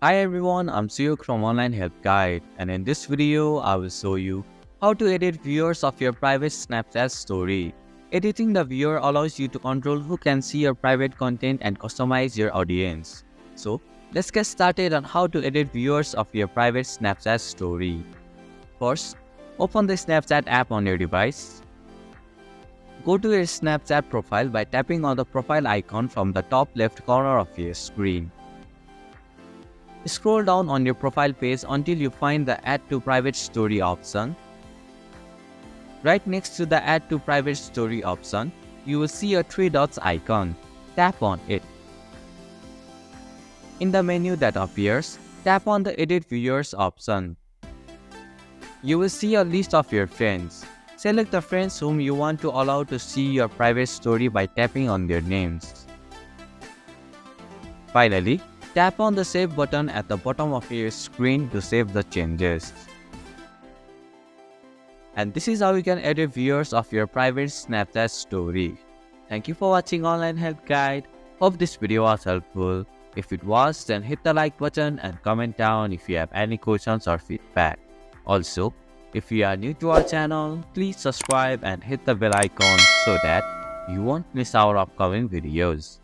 Hi everyone, I'm Suyuk from Online Help Guide, and in this video, I will show you how to edit viewers of your private Snapchat story. Editing the viewer allows you to control who can see your private content and customize your audience. So, let's get started on how to edit viewers of your private Snapchat story. First, open the Snapchat app on your device. Go to your Snapchat profile by tapping on the profile icon from the top left corner of your screen. Scroll down on your profile page until you find the Add to Private Story option. Right next to the Add to Private Story option, you will see a three dots icon. Tap on it. In the menu that appears, tap on the Edit Viewers option. You will see a list of your friends. Select the friends whom you want to allow to see your private story by tapping on their names. Finally, tap on the Save button at the bottom of your screen to save the changes. And this is how you can edit viewers of your private Snapchat story. Thank you for watching Online Help Guide. Hope this video was helpful. If it was, then hit the like button and comment down if you have any questions or feedback. Also, if you are new to our channel, please subscribe and hit the bell icon so that you won't miss our upcoming videos.